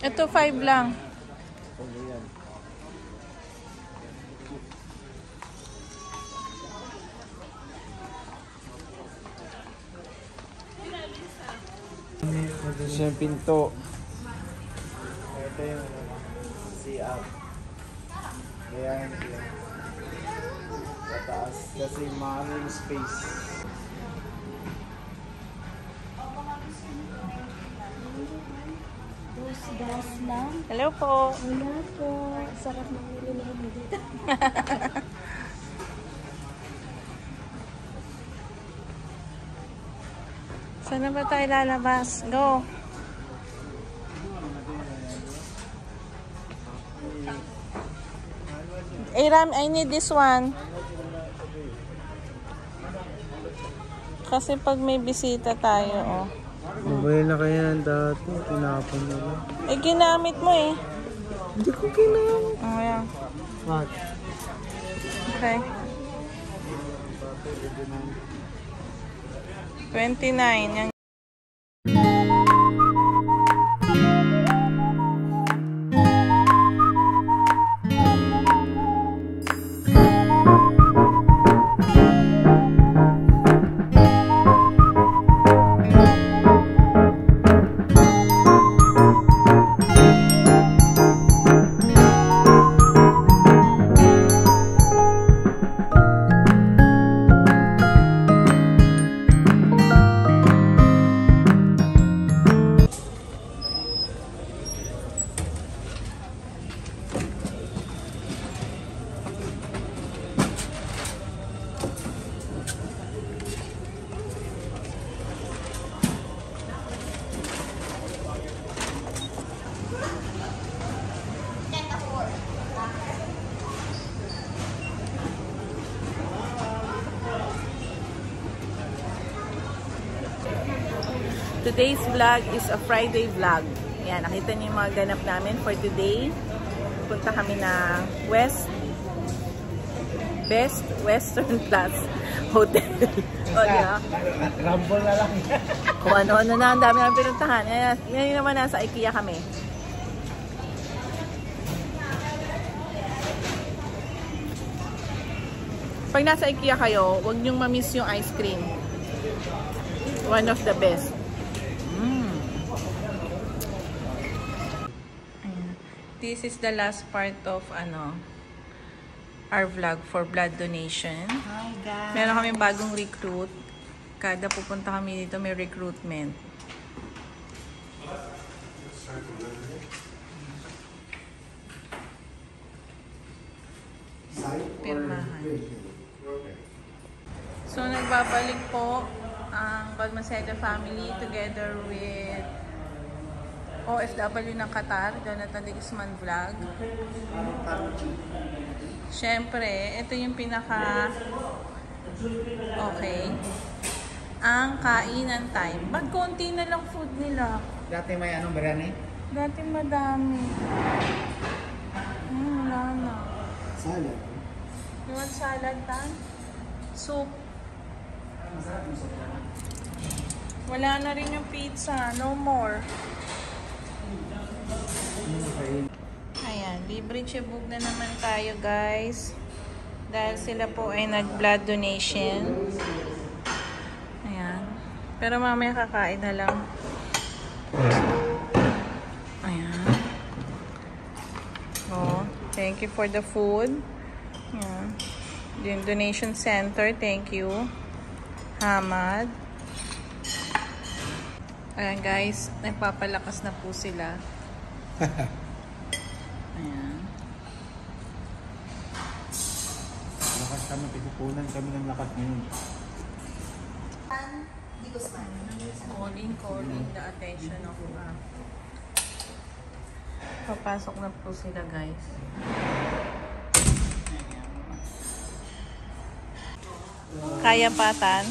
Ito 5 lang. Siya yung pinto. Ito yung CR. Kaya yung pataas kasi mahal yung space. Gas lang. Hello po. Wala po. Sarap ng nililihim dito. Saan na ba tayo lalabas? Go. Hey Ram, I need this one. Kasi pag may bisita tayo, oh. Mabay na kaya dati. Tinapon nila. Eh, ginamit mo eh. Hindi ko ginamit. Oh, yeah. What? Okay. 29. Yan. Today's vlog is a Friday vlog. Yan, nakita niyo yung mga ganap namin for today. Punta kami na Best Western Plus Hotel. O, diba? Rumble na lang. Kung ano-ano na, ang dami namin pinuntahan. Yan naman, nasa IKEA kami. Pag nasa IKEA kayo, huwag niyong mamiss yung ice cream. One of the best. This is the last part of our vlog for blood donation. Hi guys. Meron kami bagong recruit. Kada pupunta kami dito may recruitment. Pirmahan. So nagbabalik po ang Balmaceda family together with OFW ng Qatar, Jonathan de Guzman Vlog. Siyempre, ito yung pinaka okay. Ang kainan time. Ba't konti na lang food nila? Dati may anong biryani? Dati madami. Wala na. Salad. You want salad, Tan? Soup. Wala na rin yung pizza. No more. Ayan, libre chibug na naman tayo guys. Dahil sila po ay nag-blood donation. Ayan. Pero mamaya kakain na lang. Ayan. Oh, thank you for the food. Ayan. Yung donation center, thank you. Hamad. Ayan guys, nagpapalakas na po sila. Ayan. Lakas kami, pipupunan kami ng lakas ngayon. Calling the attention of papasok na po sila guys. Kaya patan.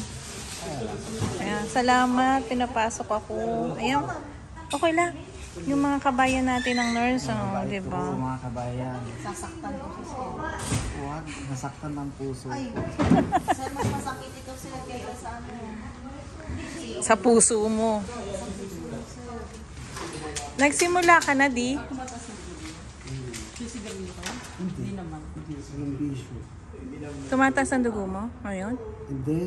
Ayan, salamat, pinapasok ako. Ayan, okay lang. Yung mga kabayan natin ng nurse, di ba? Mga kabayan. Sasaktan ko siya. Huwag, nasaktan ng puso. Ay, sir, mas masakit ito sila kaya sa ano. Sa puso mo. Nagsimula ka na, di? Hindi naman. Hindi, walang bisyo. Tumataas ang dugo mo ngayon? Hindi,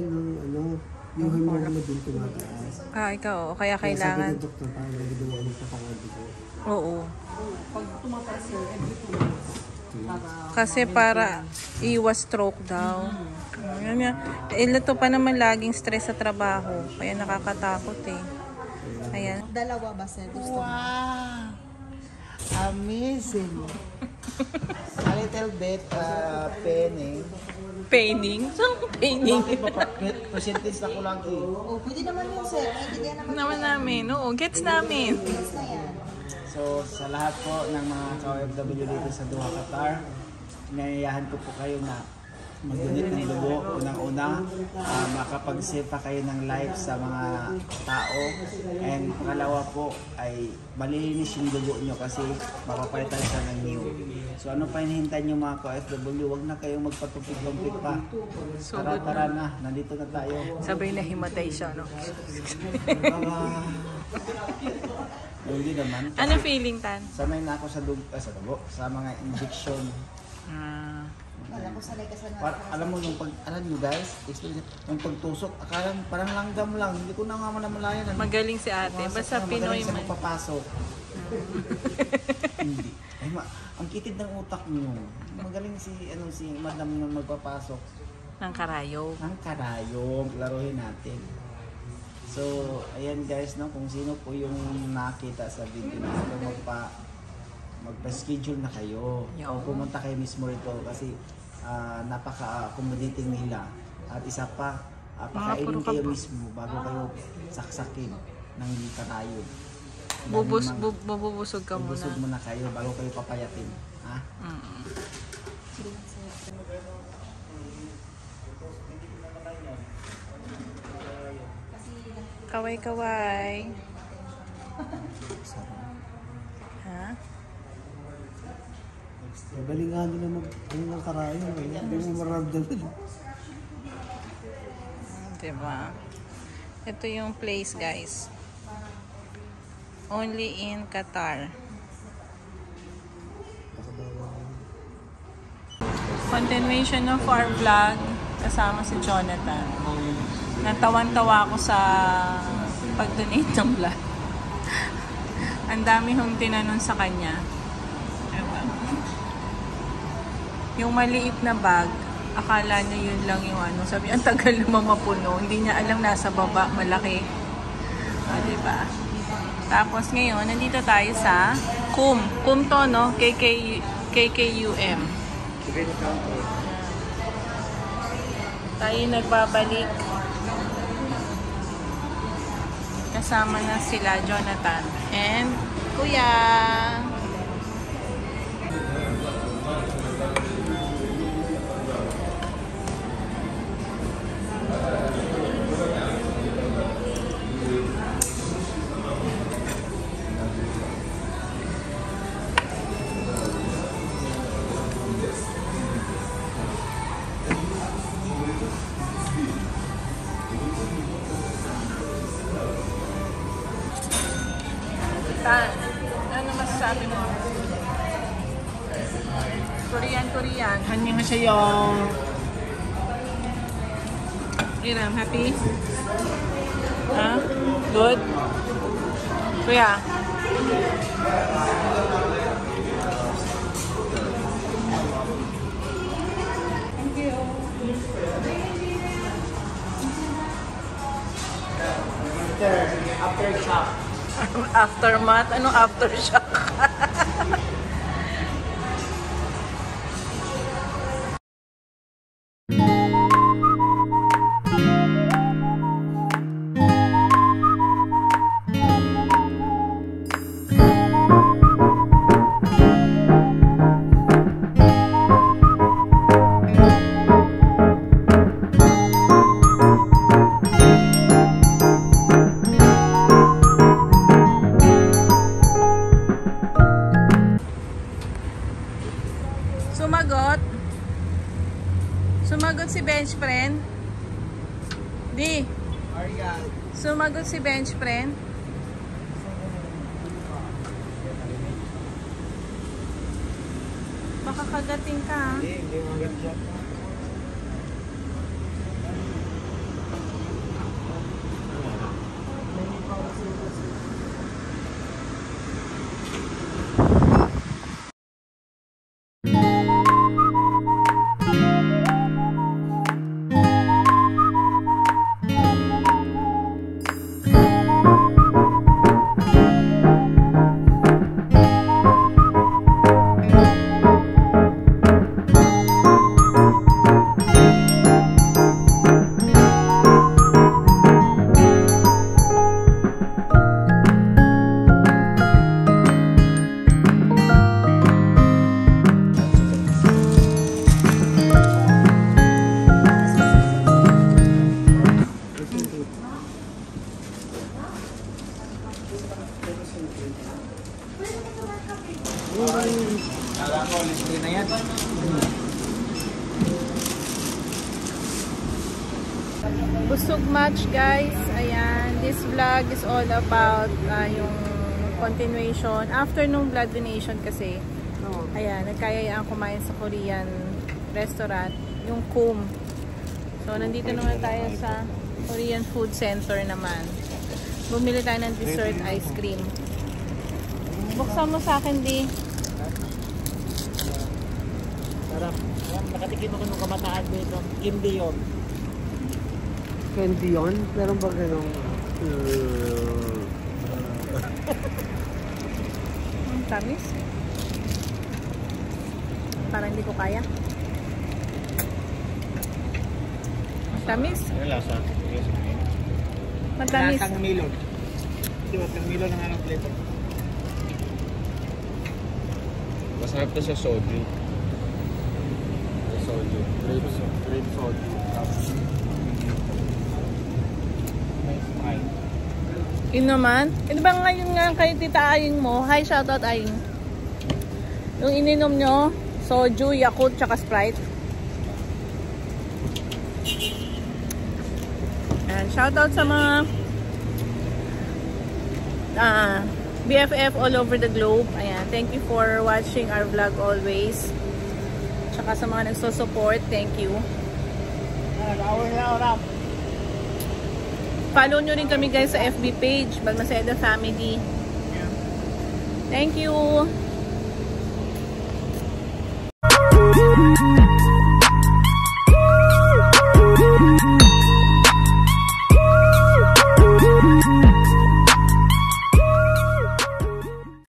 yung hormone mo din tumataas. Ah, ikaw. O kaya Kaya kailangan. sabi ng doktor, parang nagagawa ulit sa pangabi ko. Oo. Pag tumataas sir, every 2 months. Kasi para iwas stroke daw. Yan yan. Ito pa naman laging stress sa trabaho. Kaya nakakatakot eh. Ayan. Dalawa ba sir? Gusto mo? Wow! Amazing! A little bit penny. Paining? Saan paining? Percentage na ko lang eh. Oh, pwede naman yun sir. Naiintindihan naman. Naman namin. Oo, gets namin. Yes na yan. So sa lahat po ng mga ka-OFW dito sa Doha, Qatar, inayayahan ko po kayo na mag-donate ng dugo. Unang-una, makapag-save pa kayo ng life sa mga tao. And pangalawa po ay malilinis yung dugo nyo kasi mapapalitan siya ng new. So ano pa hinihintay nyo mga ka-OFW, huwag na kayong magpatupig-lumpig pa. So Tara na, nandito na tayo. Sabay na himatay siya, no? Hindi naman. Ano feeling, Tan? Sanay na ako sa dugo, sa mga injection. Ah. Wala ko sanay ka sa Alam mo yung alam nyo guys, yung pagtusok, akala parang langgam lang, hindi ko na nga namalayan. Magaling si ate. Basta Pinoy sa man. magpapasok. Hindi. Ay, ang kitid ng utak nyo. Magaling si madam na magpapasok. Ng karayo. Ang karayong, laruhin natin. So, ayan guys, no, kung sino po yung nakita sa video na ito, magpa-schedule na kayo. O pumunta kayo mismo rito kasi napaka-accommodating nila. At isa pa, pakainin kayo mismo bago kayo saksakin ng karayo. Bubusog ka muna. Bubusog muna kayo bago kayo papayatin. Ha? Kaway-kaway. Ha? Galingan nila ng karayo. Hindi mo maramdaman. Diba? Ito yung place, guys. Only in Qatar. Continuation of our vlog kasama si Jonathan. Natawan-tawa ako sa pag-donate ng vlog. Ang dami hong tinanong sa kanya. Diba? Yung maliit na bag, akala niya yun lang yung ano. Sabi, ang tagal naman mapuno. Hindi niya alam nasa baba, malaki. Diba? Tapos ngayon, nandito tayo sa KUM. KUM to, no? KKUM. Tayo nagbabalik. Kasama na sila Jonathan and Kuya. Tan, ano masasabi mo? Korean. 안녕하세요. Iram, happy? Huh? Good? Kuya? Thank you. Aftershock. Aftermath? Anong aftershock? Sumagot si bench friend. Di. Sumagot si bench friend. Baka kagating ka. Hindi magat siya. Kala ko, libre na yan. Busog match guys. Ayan, this vlog is all about yung continuation after nung blood donation kasi. Ayan, nagkayayaan kumain sa Korean restaurant, yung Kum. So nandito naman tayo sa Korean Food Center naman. Bumili tayo ng dessert ice cream. Buksan mo sa akin, Di. Sarap. Nakatikim ako nung kamataan dito. Candy yun. Candy yun? Meron ba ganun? Ang tamis. Parang hindi ko kaya. Ang tamis. Ano lasa? Matamis. Lasang Milo. Di ba? Tang Milo ng anong flavor? Masarap to sa soju. Soju. Grape soju. Yun naman. Ito ba ngayon nga kay Tita Aying mo? Hi, shoutout Aying. Yung ininom nyo, soju, Yakult, tsaka Sprite. And shoutout sa mga BFF all over the globe. Ayan, thank you for watching our vlog always. Tsaka sa mga nagsusupport, thank you. Follow nyo rin kami guys sa FB page, Balmaceda Family. Thank you!